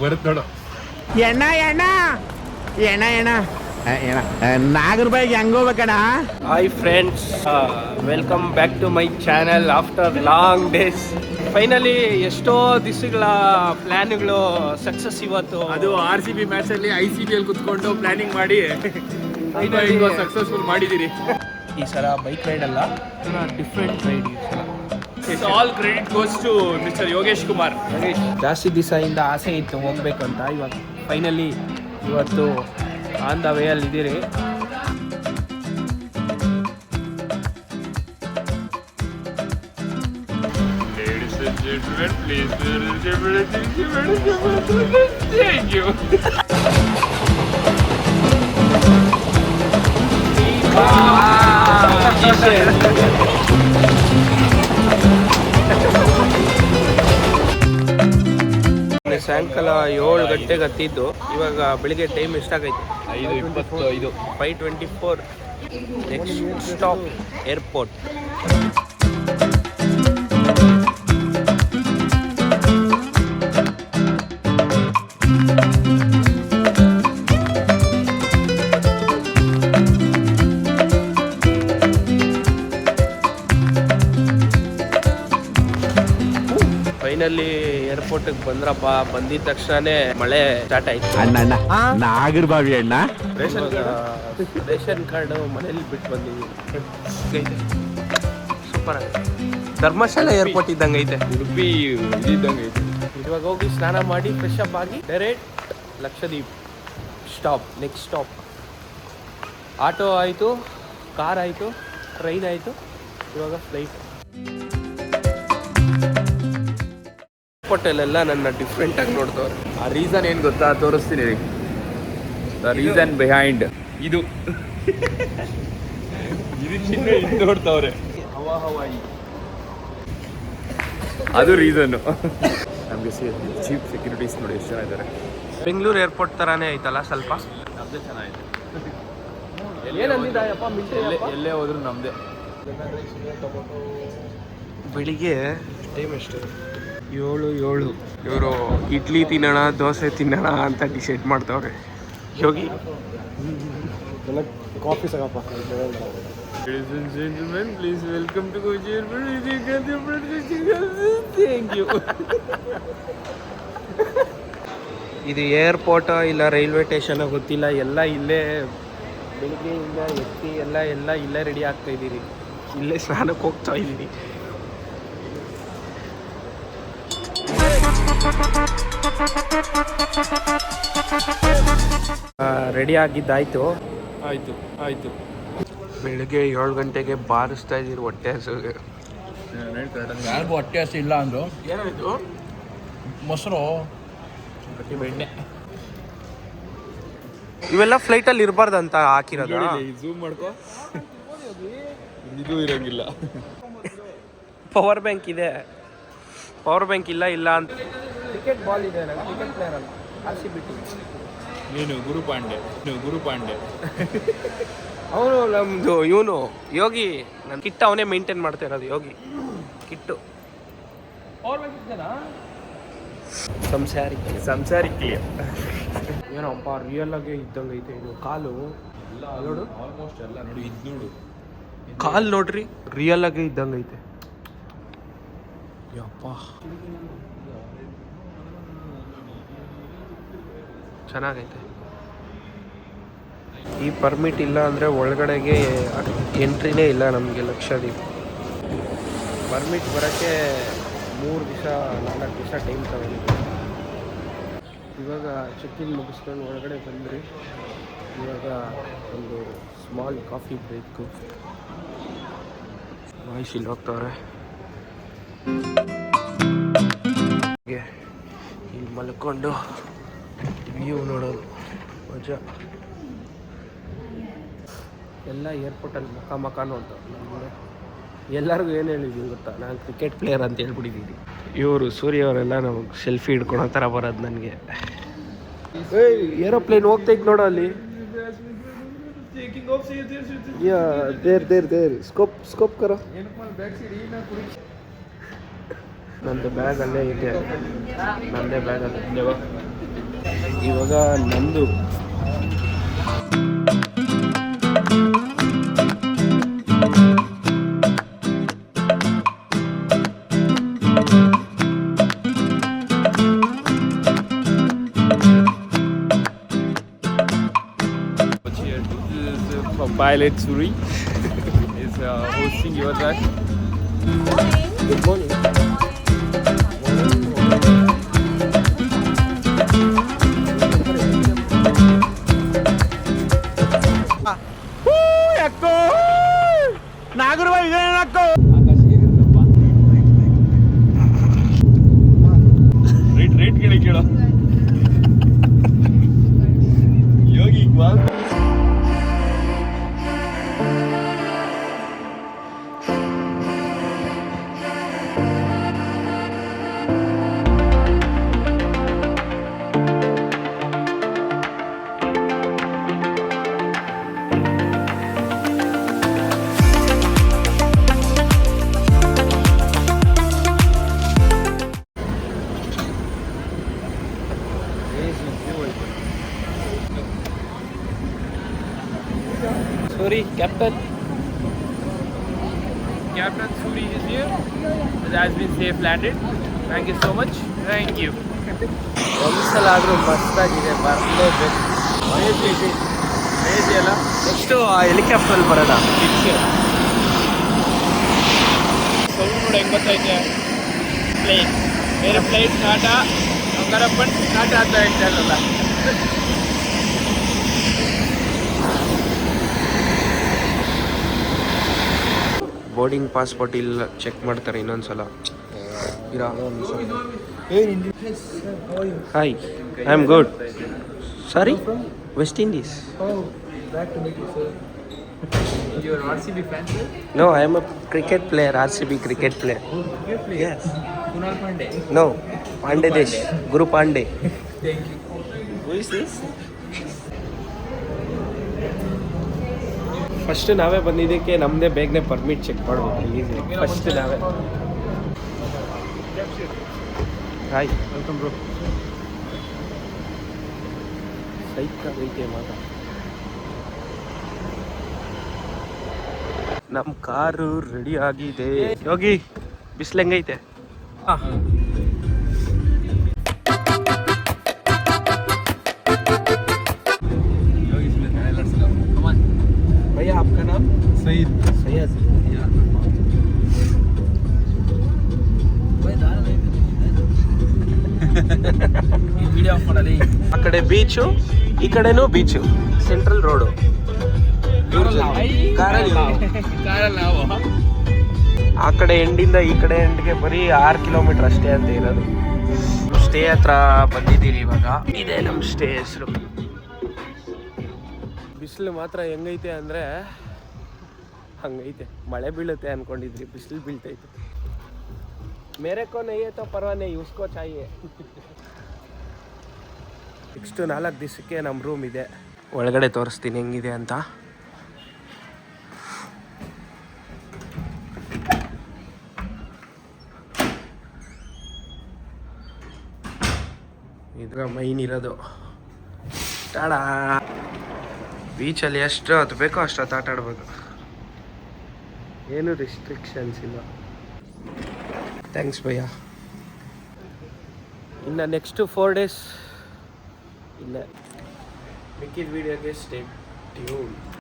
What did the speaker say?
ಬರುತ್ತೆ ನೋಡು. ಎಣ್ಣ ಎಣ್ಣ ಎಣ್ಣ ಎಣ್ಣ ₹4 ಹೆಂಗ್ ಹೋಗ್ಬೇಕಣ್ಣ? Hi friends, welcome back to my channel after long days. Finally ಎಷ್ಟೋ ದಿವಸಗಳ ಪ್ಲಾನ್ಗಳು ಸಕ್ಸಸ್ ಇವತ್ತು. ಅದು RCB ಮ್ಯಾಚ್ ಅಲ್ಲಿ ICB ಅಲ್ಲಿ ಕುತ್ಕೊಂಡು ಪ್ಲಾನಿಂಗ್ ಮಾಡಿ ಸಕ್ಸಸ್ಫುಲ್ ಮಾಡಿದಿರಿ. ಈ ಸಲ ಬೈಕ್ ರೈಡ್ ಅಲ್ಲ, different ride. All credit goes to mister Yogesh Kumar. ಜಾಸ್ತಿ ದಿವಸದಿಂದ ಆಸೆ ಇತ್ತು ಹೋಗ್ಬೇಕಂತ. ಇವಾಗ ಫೈನಲಿ ಇವತ್ತು ಆನ್ ದ ವೇ ಅಲ್ಲಿ ಇದ್ದೀರಿ. Thank you. ಸಾಯಂಕಾಲ 7 ಗಂಟೆಗೆ ಹತ್ತಿದ್ದು. ಇವಾಗ ಬೆಳಿಗ್ಗೆ ಟೈಮ್ ಎಷ್ಟಾಗೈತೆ? 5:24. Next stop airport. ಫೈನಲಿ ಏರ್ಪೋರ್ಟಿಗೆ ಬಂದ್ರಪ್ಪ. ಬಂದಿದ ತಕ್ಷಣನೇ ಮಳೆ ಸ್ಟಾರ್ಟ್ ಆಯ್ತು. ಅಣ್ಣ ನಾಗರಬಾವಿ ಅಣ್ಣ. ರೇಷನ್ ಕಾರ್ಡ್ ಮನೇಲಿ ಬಿಟ್ಟು ಬಂದಿದ್ದೀವಿ. ಸೂಪರ್ ಆಗಿದೆ. ಧರ್ಮಶಾಲ ಏರ್ಪೋರ್ಟ್ ಇದ್ದಂಗೆ ಐತೆ. ಉಡುಪಿ ಇದ್ದಂಗೆ ಐತೆ. ಇವಾಗ ಹೋಗಿ ಸ್ನಾನ ಮಾಡಿ ಫ್ರೆಶ್ ಅಪ್ ಆಗಿ direct Lakshadweep stop. Next stop auto ಆಯಿತು, ಕಾರ್ ಆಯಿತು, ಟ್ರೈನ್ ಆಯಿತು, ಇವಾಗ ಫ್ಲೈಟ್. ಏರ್ಪೋರ್ಟಲ್ಲೆಲ್ಲ ನನ್ನ ಡಿಫ್ರೆಂಟಾಗಿ ನೋಡ್ತವ್ರೆ. ಆ ರೀಸನ್ ಏನು ಗೊತ್ತಾ? ತೋರಿಸ್ತೀನಿ. ದ ರೀಸನ್ ಬಿಹೈಂಡ್ ಇದು ಚಿನ್ನ ನೋಡ್ತಾವ್ರೆ. ಹವಾಯಿ ಅದು ರೀಸನ್ನು. ನಮಗೆ ಚೀಫ್ ಸೆಕ್ಯೂರಿಟೀಸ್ ನೋಡಿ ಎಷ್ಟು ಜನ ಇದ್ದಾರೆ. ಬೆಂಗಳೂರು ಏರ್ಪೋರ್ಟ್ ಥರನೇ ಐತಲ್ಲ ಸ್ವಲ್ಪ. ನಮ್ಮದೇ ಚೆನ್ನಾಗಿದೆ. ಏನಂದಿದ್ದಾಯಪ್ಪ ಎಲ್ಲೇ ಹೋದ್ರು ನಮ್ಮದೇ. ಬೆಳಿಗ್ಗೆ ಟೈಮ್ ಎಷ್ಟು? 7 ಇವರು ಇಡ್ಲಿ ತಿನ್ನೋಣ, ದೋಸೆ ತಿನ್ನೋಣ ಅಂತ ಡಿಸೈಡ್ ಮಾಡ್ತವ್ರೆ. ಯೋಗಿ ಕಾಫಿ ಸಾಕಪ್ಪ. Ladies and gentlemen, please welcome to Kochi Airport. Thank you. ಇದು ಏರ್ಪೋರ್ಟ್ ಇಲ್ಲ ರೈಲ್ವೆ ಸ್ಟೇಷನ್ ಗೊತ್ತಿಲ್ಲ. ಎಲ್ಲ ಇಲ್ಲೇ ಬೆಳಿಗ್ಗೆಯಿಂದ ಎತ್ತಿ ಎಲ್ಲ ಇಲ್ಲೇ ರೆಡಿ ಆಗ್ತಾ ಇದ್ದೀರಿ. ಇಲ್ಲೇ ಸ್ನಾನಕ್ಕೆ ಹೋಗ್ತಾ ಇದ್ದೀರಿ. ರೆಡಿ ಆಗಿದ್ದಾಯ್ತು. ಆಯ್ತು. ಬೆಳಿಗ್ಗೆ 7 ಗಂಟೆಗೆ ಬಾರಿಸ್ತಾ ಇದ್ದೀರಿ ಹೊಟ್ಟೆ ಹಸುಗೆ. ಯಾರಿಗೂ ಹೊಟ್ಟೆ ಹಸಿ ಇಲ್ಲ ಅಂದರು. ಏನಾಯಿತು? ಮೊಸರು ಬೆಣ್ಣೆ ಇವೆಲ್ಲ ಫ್ಲೈಟಲ್ಲಿ ಇರಬಾರ್ದಂತ ಹಾಕಿರೋದು. ಝೂಮ್ ಮಾಡ್ಕೋ. ಇದು ಇರಂಗಿಲ್ಲ. ಪವರ್ ಬ್ಯಾಂಕ್ ಇದೆ. ಪವರ್ ಬ್ಯಾಂಕ್ ಇಲ್ಲ ಅಂತ. ಕ್ರಿಕೆಟ್ ಬಾಲ್ ಇದೆ. ಕ್ರಿಕೆಟ್ ಪ್ಲೇಯರ್ ಅಲ್ಲ, RCB ಟೀಮ್. ನೀನು ಗುರು ಪಾಂಡೆ. ಅವನು ನಮ್ಮದು ಇವನು ಯೋಗಿ. ನನ್ನ ಕಿಟ್ ಅವನೇ ಮೇಂಟೈನ್ ಮಾಡ್ತಾ ಇರೋದು. ಯೋಗಿ ಕಿಟ್ಟು. ಸಂಸಾರಿಕೆ ಏನಪ್ಪ ರಿಯಲ್ ಆಗಿ ಇದ್ದಂಗೆ ಐತೆ ಇದು. ಕಾಲು ನೋಡು, ಆಲ್ಮೋಸ್ಟ್ ಎಲ್ಲ ನೋಡಿ. ಇದು ನೋಡು, ಕಾಲು ನೋಡ್ರಿ, ರಿಯಲ್ ಆಗಿ ಇದ್ದಂಗೆ ಐತೆ. ಯಪ್ಪ ಚೆನ್ನಾಗೈತೆ. ಈ ಪರ್ಮಿಟ್ ಇಲ್ಲ ಅಂದರೆ ಒಳಗಡೆಗೆ ಎಂಟ್ರಿನೇ ಇಲ್ಲ ನಮಗೆ ಲಕ್ಷದ್ವೀಪ್. ಪರ್ಮಿಟ್ ಬರೋಕ್ಕೆ 3 ದಿವಸ 4 ದಿವಸ ಟೈಮ್ ತಗೊಂಡಿದ್ದೆ. ಇವಾಗ ಚೆಕ್-ಇನ್ ಮುಗಿಸ್ಕೊಂಡು ಒಳಗಡೆ ಬಂದ್ರಿ. ಇವಾಗ ಒಂದು ಸ್ಮಾಲ್ ಕಾಫಿ ಬ್ರೇಕು. ವಾಯ್ಸ್ ಇಲ್ಲಿ ಹೋಗ್ತವ್ರೆ. ಇಲ್ಲಿ ಮಲ್ಕೊಂಡು ವ್ಯೂ ನೋಡೋದು ಮಜಾ. ಎಲ್ಲ ಏರ್ಪೋರ್ಟಲ್ಲಿ ಮಕ್ಕ ನೋಡ್ತಾವೆ. ಎಲ್ಲರಿಗೂ ಏನು ಹೇಳಿದ್ದೀನಿ ಗೊತ್ತಾ? ನಾನು ಕ್ರಿಕೆಟ್ ಪ್ಲೇಯರ್ ಅಂತ ಹೇಳ್ಬಿಟ್ಟಿದ್ದೀನಿ. ಇವರು ಸೂರ್ಯ ಅವರೆಲ್ಲ ನಮಗೆ ಸೆಲ್ಫಿ ಹಿಡ್ಕೊಳೋ ಥರ ಬರೋದು ನನಗೆ. ಏರೋಪ್ಲೇನ್ ಹೋಗ್ತೈತೆ ನೋಡೋ ಅಲ್ಲಿ. ಸ್ಕೋಪ್ ಕರೋ. ನಂದು ಬ್ಯಾಗ್ ಅಲ್ಲೇ ಇದೆ. ನಂದೇ ಬ್ಯಾಗ್ ಅಲ್ಲೇ. ಇವಾಗ ನಂದು Pilot Suri is hosting your track. Good morning. Nagarbhavi ಅಕ್ಕೋ ರೇಟ್ ಕೇಳೋ ಯೋಗಿ Sorry, Captain. Captain Suri is here. It has been safe landed. Thank you so much. Thank you. ಒಂದ್ಸಲ ಆದರೂ ಮಸ್ತಾಗಿದೆ, ಬರಲೇಬೇಕು. Crazy ಅಲ್ಲ? ನೆಕ್ಸ್ಟು ಹೆಲಿಕಾಪ್ಟರ್ ಬರೋಣ. ಸೌಂಡ್ ನೋಡಿ ಹೆಂಗ್ ಗೊತ್ತೈತೆ ಪ್ಲೇನ್ ಬೇರೆ ಫ್ಲೈಟ್ ನಾಟ ಕರಪ್ಪನ್ ನಾಟ ಅಂತ ಹೇಳ್ತಾರಲ್ಲ. ಬೋರ್ಡಿಂಗ್ ಪಾಸ್ಪೋರ್ಟ್ ಇಲ್ಲ ಚೆಕ್ ಮಾಡ್ತಾರೆ ಇನ್ನೊಂದ್ಸಲ. Hi, I am good. Sorry, West Indies. You're an RCB fan, sir? No, I am a cricket player, RCB cricket player. Yes. Kunal Pandey. No, Pandey Desh, Guru Pandey. Thank you. Who is this? First ನಾವೇ ಬಂದಿದ್ದಕ್ಕೆ ನಮ್ಮದೇ ಬೇಗನೆ permit check ಮಾಡ್ಬೇಕು ಈಸಿ. First ನಾವೇ. Hi, welcome bro. ಸೈಕಾಗೈತೆ ಮಾತ. ನಮ್ಮ ಕಾರು ರೆಡಿ ಆಗಿದೆ. ಯೋಗಿ, ಬಿಸಿಲು ಹೆಂಗೈತೆ? भैया आपका नाम? सईद. सैयद. ಆ ಕಡೆ ಬೀಚು, ಈ ಕಡೆನೂ ಬೀಚು, ಸೆಂಟ್ರಲ್ ರೋಡು. ಆ ಕಡೆ ಎಂಡಿಂದ ಈ ಕಡೆ ಎಂಡ್ಗೆ ಬರೀ 6 ಕಿಲೋಮೀಟರ್ ಅಷ್ಟೇ ಅಂತ ಇರೋದು. ಸ್ಟೇ ಹತ್ರ ಬಂದಿದ್ದೀರಿ ಇವಾಗ. ಇದೇ ನಮ್ಮ ಸ್ಟೇ ಹೆಸರು. ಬಿಸಿಲು ಮಾತ್ರ ಹೆಂಗೈತೆ ಅಂದರೆ ಹಂಗೈತೆ. ಮಳೆ ಬೀಳುತ್ತೆ ಅಂದ್ಕೊಂಡಿದ್ರಿ, ಬಿಸಿಲು ಬೀಳ್ತೈತೆ. ಮೇರೆ ಕೋ ನಹಿಯೇ ತೋ ಪರ್ವಾ ನಹೀ, ಉಸ್ಕೋ ಚಾಹಿಯೇ. ನೆಕ್ಸ್ಟ್ 4 ದಿವಸಕ್ಕೆ ನಮ್ಮ ರೂಮ್ ಇದೆ. ಒಳಗಡೆ ತೋರಿಸ್ತೀನಿ ಹೆಂಗಿದೆ ಅಂತ. ಇದ್ರ ಮೈನ್ ಇರೋದು. ಟಾಡಾ, ಬೀಚಲ್ಲಿ ಎಷ್ಟು ಹೊತ್ತು ಬೇಕೋ ಅಷ್ಟೊತ್ತು ಆಟ ಆಡ್ಬೋದು, ಏನು ರಿಸ್ಟ್ರಿಕ್ಷನ್ಸ್ ಇಲ್ಲ. ಥ್ಯಾಂಕ್ಸ್ ಭಯ್ಯ. ಇನ್ನು ನೆಕ್ಸ್ಟ್ 4 ಡೇಸ್ ಇಲ್ಲೇ. ಮಿಕ್ಕಿದ ವೀಡಿಯೋಗೆ ಸ್ಟೇ ಟ್ಯೂನ್.